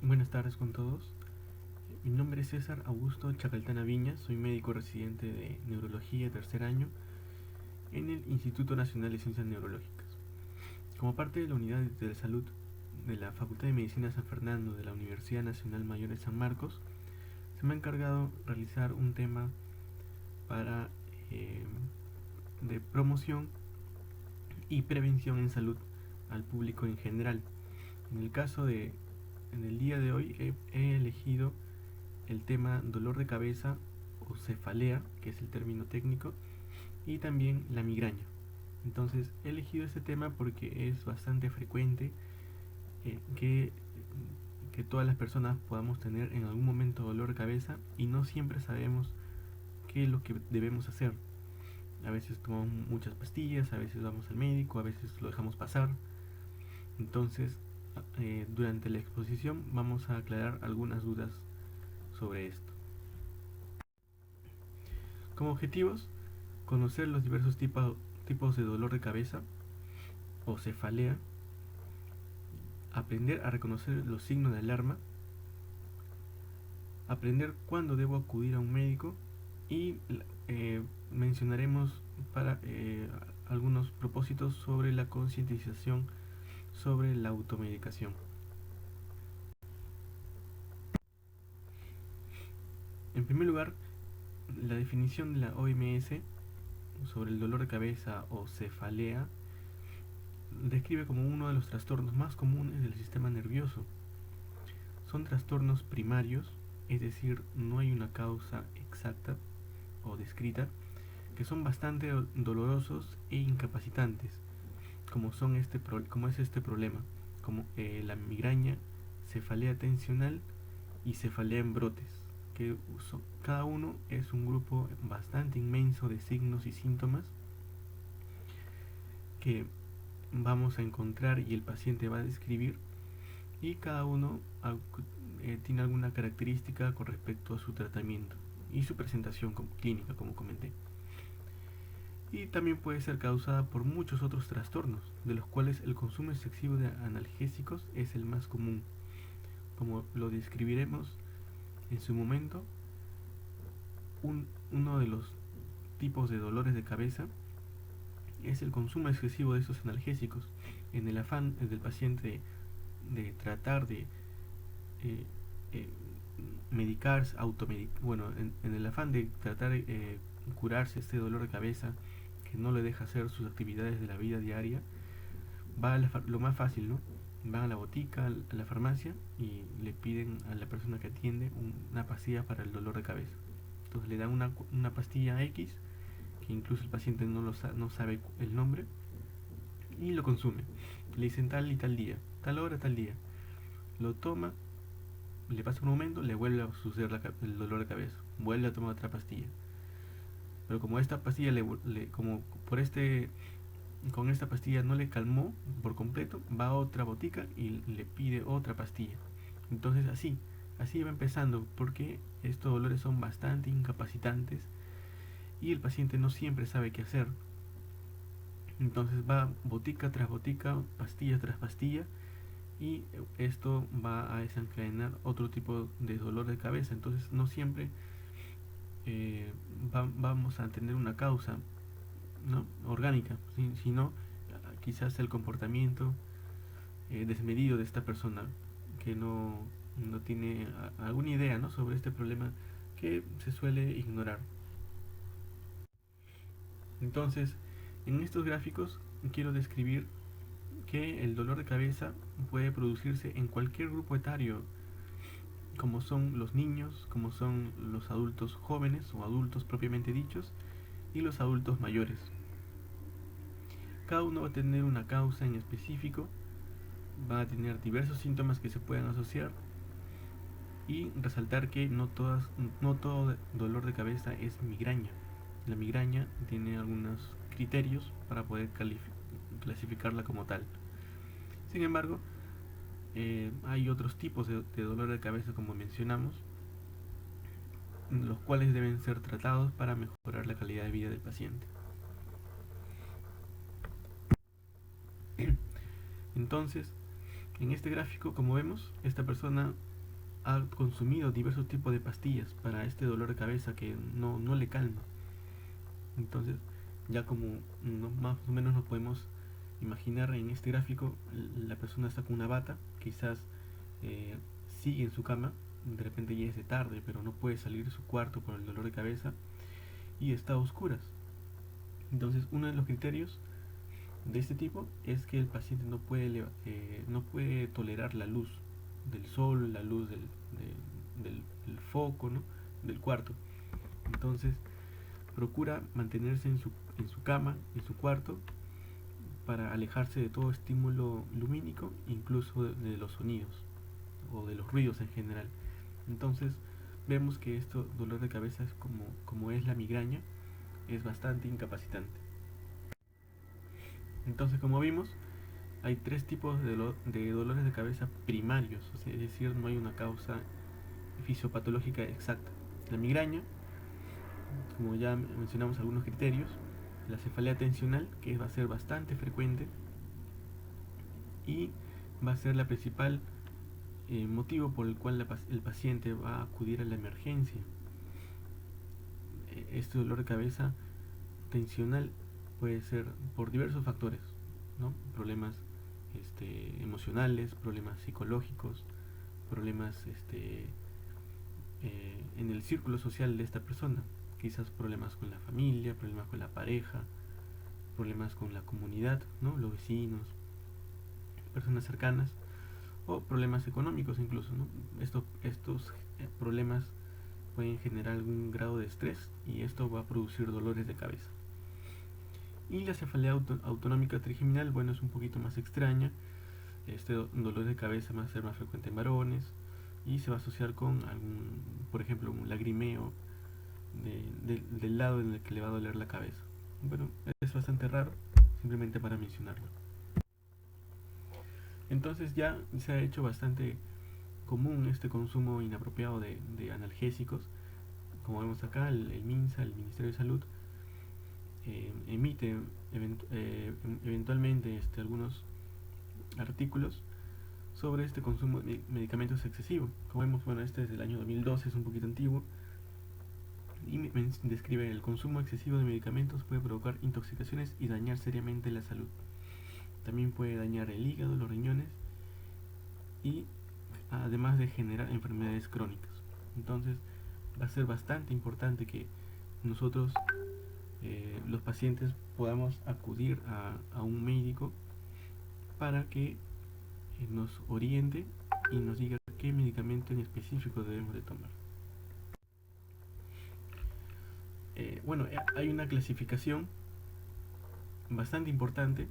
Buenas tardes con todos. Mi nombre es César Augusto Chacaltana Viñas, soy médico residente de Neurología tercer año en el Instituto Nacional de Ciencias Neurológicas. Como parte de la Unidad de Salud de la Facultad de Medicina San Fernando de la Universidad Nacional Mayor de San Marcos, se me ha encargado realizar un tema para de promoción y prevención en salud al público en general. En el día de hoy he elegido el tema dolor de cabeza o cefalea, que es el término técnico, y también la migraña. Entonces he elegido este tema porque es bastante frecuente eh, que, que todas las personas podamos tener en algún momento dolor de cabeza y no siempre sabemos qué es lo que debemos hacer. A veces tomamos muchas pastillas, a veces vamos al médico, a veces lo dejamos pasar. Entonces, durante la exposición vamos a aclarar algunas dudas sobre esto. Como objetivos, conocer los diversos tipos de dolor de cabeza o cefalea, aprender a reconocer los signos de alarma, aprender cuándo debo acudir a un médico y mencionaremos para algunos propósitos sobre la concientización sobre la automedicación. En primer lugar, la definición de la OMS sobre el dolor de cabeza o cefalea describe como uno de los trastornos más comunes del sistema nervioso. Son trastornos primarios, es decir, no hay una causa exacta o descrita, que son bastante dolorosos e incapacitantes, como es este problema, como la migraña, cefalea tensional y cefalea en brotes, que cada uno es un grupo bastante inmenso de signos y síntomas que vamos a encontrar y el paciente va a describir, y cada uno tiene alguna característica con respecto a su tratamiento y su presentación clínica, como comenté. Y también puede ser causada por muchos otros trastornos, de los cuales el consumo excesivo de analgésicos es el más común. Como lo describiremos en su momento, uno de los tipos de dolores de cabeza es el consumo excesivo de estos analgésicos, en el afán del paciente de tratar de eh, eh, medicarse, en el afán de tratar de curarse este dolor de cabeza que no le deja hacer sus actividades de la vida diaria, va a lo más fácil, ¿no? Van a la botica, a la farmacia y le piden a la persona que atiende una pastilla para el dolor de cabeza. Entonces le dan una pastilla X, que incluso el paciente no sabe el nombre, y lo consume. Le dicen tal y tal día, tal hora, tal día. Lo toma, le pasa un momento, le vuelve a suceder el dolor de cabeza, vuelve a tomar otra pastilla. Pero como esta pastilla como por con esta pastilla no le calmó por completo, va a otra botica y le pide otra pastilla. Entonces así va empezando, porque estos dolores son bastante incapacitantes y el paciente no siempre sabe qué hacer. Entonces va botica tras botica, pastilla tras pastilla, y esto va a desencadenar otro tipo de dolor de cabeza. Entonces no siempre vamos a tener una causa, ¿no?, orgánica, sino quizás el comportamiento desmedido de esta persona que no tiene alguna idea, ¿no?, sobre este problema que se suele ignorar. Entonces, en estos gráficos quiero describir que el dolor de cabeza puede producirse en cualquier grupo etario, como son los niños, como son los adultos jóvenes o adultos propiamente dichos, y los adultos mayores. Cada uno va a tener una causa en específico, va a tener diversos síntomas que se pueden asociar, y resaltar que no todo dolor de cabeza es migraña. La migraña tiene algunos criterios para poder clasificarla como tal. Sin embargo, hay otros tipos de dolor de cabeza, como mencionamos, los cuales deben ser tratados para mejorar la calidad de vida del paciente. Entonces, en este gráfico, como vemos, esta persona ha consumido diversos tipos de pastillas para este dolor de cabeza que no le calma. Entonces, ya como más o menos nos podemos imaginar en este gráfico, la persona está con una bata, quizás eh, sigue en su cama, de repente ya es de tarde, pero no puede salir de su cuarto por el dolor de cabeza y está a oscuras. Entonces, uno de los criterios de este tipo es que el paciente no puede tolerar la luz del sol, la luz del foco, ¿no? Del cuarto. Entonces, procura mantenerse en su cama, en su cuarto, para alejarse de todo estímulo lumínico, incluso de los sonidos o de los ruidos en general. Entonces, vemos que esto dolor de cabeza es como es la migraña, es bastante incapacitante. Entonces, como vimos, hay tres tipos de dolores de cabeza primarios, o sea, es decir, no hay una causa fisiopatológica exacta. La migraña, como ya mencionamos algunos criterios, la cefalea tensional, que va a ser bastante frecuente y va a ser la principal motivo por el cual el paciente va a acudir a la emergencia. Este dolor de cabeza tensional puede ser por diversos factores, ¿no? Problemas emocionales, problemas psicológicos, problemas en el círculo social de esta persona, quizás problemas con la familia, problemas con la pareja, problemas con la comunidad, ¿no? Los vecinos, personas cercanas, o problemas económicos incluso, ¿no? Estos problemas pueden generar algún grado de estrés y esto va a producir dolores de cabeza. Y la cefalea autonómica trigeminal, bueno, es un poquito más extraña. Este dolor de cabeza va a ser más frecuente en varones y se va a asociar con algún, por ejemplo, un lagrimeo del lado en el que le va a doler la cabeza. Bueno, es bastante raro, simplemente para mencionarlo. Entonces ya se ha hecho bastante común este consumo inapropiado de analgésicos. Como vemos acá, el MINSA, el Ministerio de Salud, emite eventualmente algunos artículos sobre este consumo de medicamentos excesivo. Como vemos, bueno, este es del año 2012, es un poquito antiguo, y describe el consumo excesivo de medicamentos puede provocar intoxicaciones y dañar seriamente la salud. También puede dañar el hígado, los riñones y además de generar enfermedades crónicas. Entonces va a ser bastante importante que nosotros, los pacientes, podamos acudir a un médico para que nos oriente y nos diga qué medicamento en específico debemos de tomar. Bueno, hay una clasificación bastante importante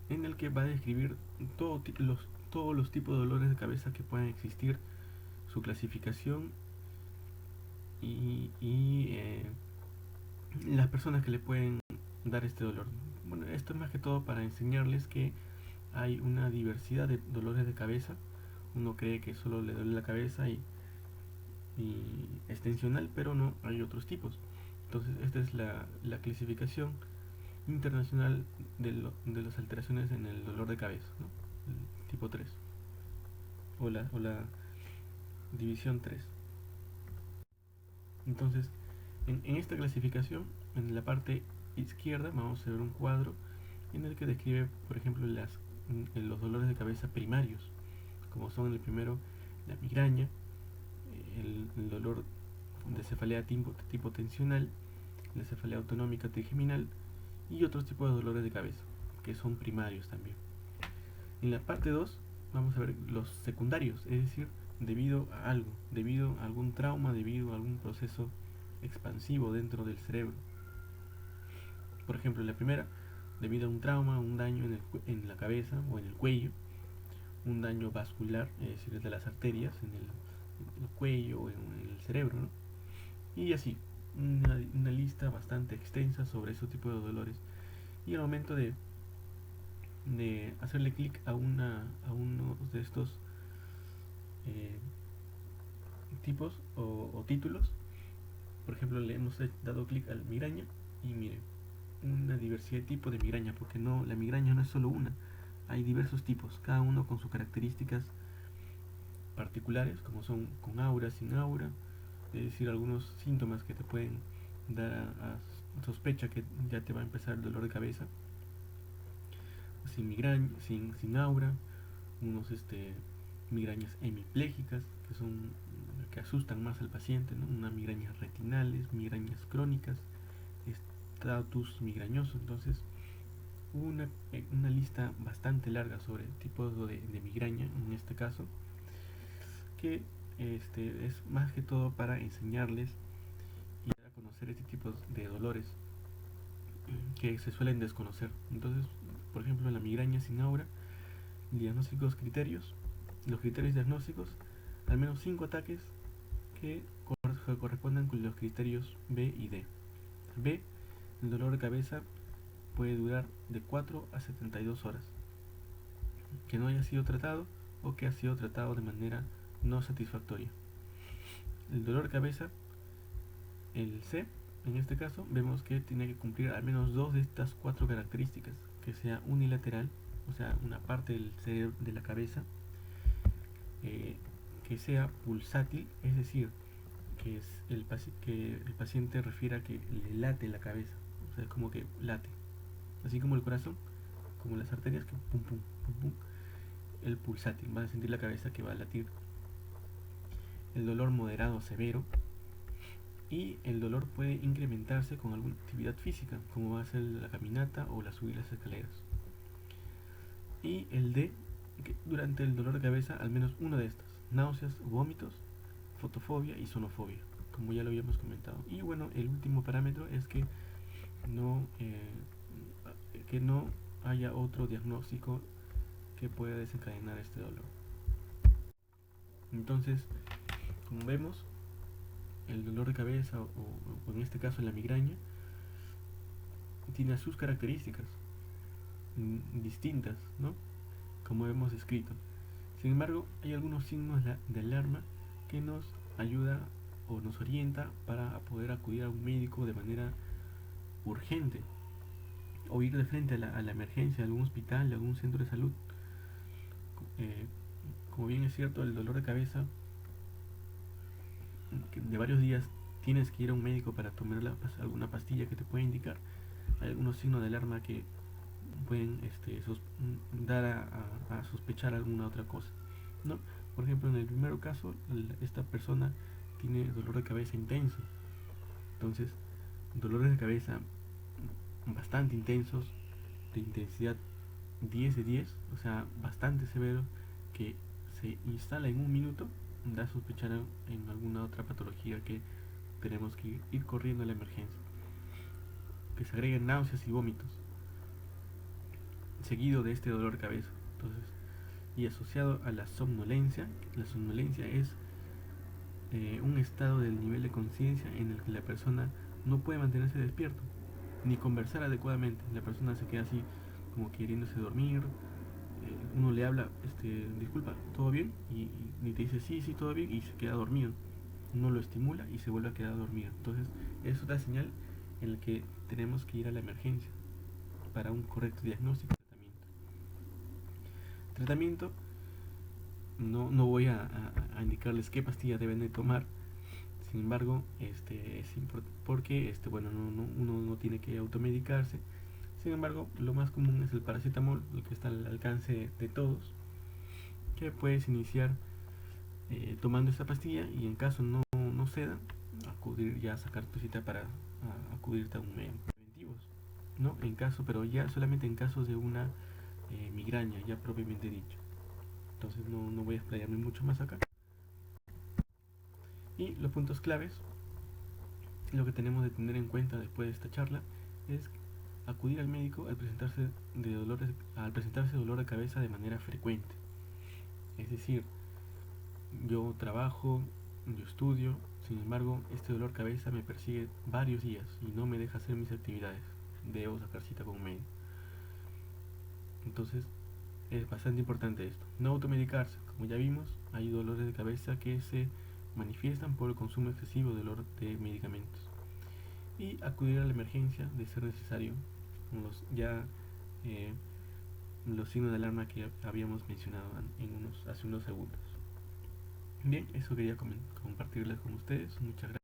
en el que va a describir todos los tipos de dolores de cabeza que puedan existir, su clasificación y las personas que le pueden dar este dolor. Bueno, esto es más que todo para enseñarles que hay una diversidad de dolores de cabeza. Uno cree que solo le duele la cabeza y es tensional, pero no, hay otros tipos. Entonces, esta es la clasificación internacional de las alteraciones en el dolor de cabeza, ¿no? El tipo 3 o la división 3. Entonces, en esta clasificación, en la parte izquierda, vamos a ver un cuadro en el que describe, por ejemplo, los dolores de cabeza primarios, como son el primero la migraña, el dolor de cefalea tipo tensional, la cefalea autonómica trigeminal y otros tipos de dolores de cabeza, que son primarios también. En la parte 2 vamos a ver los secundarios, es decir, debido a algo, debido a algún trauma, debido a algún proceso expansivo dentro del cerebro. Por ejemplo, en la primera, debido a un trauma, un daño en la cabeza o en el cuello, un daño vascular, es decir, de las arterias en el cuello o en el cerebro, ¿no? Y así, una lista bastante extensa sobre ese tipo de dolores. Y al momento de hacerle clic a uno de estos eh, tipos o títulos, por ejemplo, le hemos dado clic al migraña y miren, una diversidad de tipos de migraña, porque la migraña no es solo una, hay diversos tipos, cada uno con sus características particulares, como son con aura, sin aura, es decir, algunos síntomas que te pueden dar a sospecha que ya te va a empezar el dolor de cabeza, sin migraña, sin aura, unos migrañas hemiplégicas, que son que asustan más al paciente, ¿no? Unas migrañas retinales, migrañas crónicas, estatus migrañoso. Entonces, una lista bastante larga sobre tipos de migraña, en este caso, que es más que todo para enseñarles y dar a conocer este tipo de dolores que se suelen desconocer. Entonces, por ejemplo, en la migraña sin aura, diagnósticos criterios, los criterios diagnósticos, al menos 5 ataques que correspondan con los criterios B y D. B, el dolor de cabeza puede durar de 4 a 72 horas, que no haya sido tratado o que ha sido tratado de manera no satisfactoria. El dolor de cabeza, el C, en este caso, vemos que tiene que cumplir al menos 2 de estas 4 características, que sea unilateral, o sea, una parte del cerebro de la cabeza, que sea pulsátil, es decir, que el paciente refiera que le late la cabeza, o sea, como que late, así como el corazón, como las arterias que pum pum pum pum, el pulsátil, va a sentir la cabeza que va a latir. El dolor moderado severo, y el dolor puede incrementarse con alguna actividad física, como va a ser la caminata o la subir las escaleras. Y el D, que durante el dolor de cabeza, al menos una de estas: náuseas, vómitos, fotofobia y sonofobia, como ya lo habíamos comentado. Y bueno, el último parámetro es no, eh, que no haya otro diagnóstico que pueda desencadenar este dolor. Entonces, como vemos, el dolor de cabeza o en este caso la migraña tiene sus características distintas, ¿no? Como hemos escrito. Sin embargo, hay algunos signos de alarma que nos ayuda o nos orienta para poder acudir a un médico de manera urgente o ir de frente a la emergencia de algún hospital, de algún centro de salud. Como bien es cierto, el dolor de cabeza de varios días tienes que ir a un médico para tomar alguna pastilla que te pueda indicar. Hay algunos signos de alarma que pueden dar a sospechar alguna otra cosa, ¿no? Por ejemplo, en el primer caso, esta persona tiene dolor de cabeza intenso. Entonces, dolores de cabeza bastante intensos, de intensidad 10 de 10, o sea, bastante severo, que se instala en un minuto, da a sospechar en alguna otra patología que tenemos que ir corriendo a la emergencia. Que se agreguen náuseas y vómitos, seguido de este dolor de cabeza. Entonces, y asociado a la somnolencia es un estado del nivel de conciencia en el que la persona no puede mantenerse despierto, ni conversar adecuadamente. La persona se queda así como queriéndose dormir, uno le habla, disculpa, ¿todo bien? Y te dice, sí, sí, todo bien, y se queda dormido. Uno lo estimula y se vuelve a quedar dormido. Entonces, es otra señal en la que tenemos que ir a la emergencia para un correcto diagnóstico y tratamiento. Tratamiento, no voy a indicarles qué pastilla deben de tomar. Sin embargo, es importante porque bueno, uno no tiene que automedicarse. Sin embargo, lo más común es el paracetamol, el que está al alcance de todos, que puedes iniciar tomando esta pastilla, y en caso no ceda, acudir ya a sacar tu cita para acudirte a un médico. Preventivos, ¿no? Pero ya solamente en casos de una migraña ya propiamente dicho. Entonces no voy a explayarme mucho más acá. Y los puntos claves, lo que tenemos de tener en cuenta después de esta charla, es acudir al médico al presentarse dolor de cabeza de manera frecuente. Es decir, yo trabajo, yo estudio, sin embargo, este dolor de cabeza me persigue varios días y no me deja hacer mis actividades. Debo sacar cita con un médico. Entonces, es bastante importante esto. No automedicarse. Como ya vimos, hay dolores de cabeza que se manifiestan por el consumo excesivo de medicamentos. Y acudir a la emergencia de ser necesario, con los signos de alarma que habíamos mencionado hace unos segundos. Bien, eso quería compartirles con ustedes. Muchas gracias.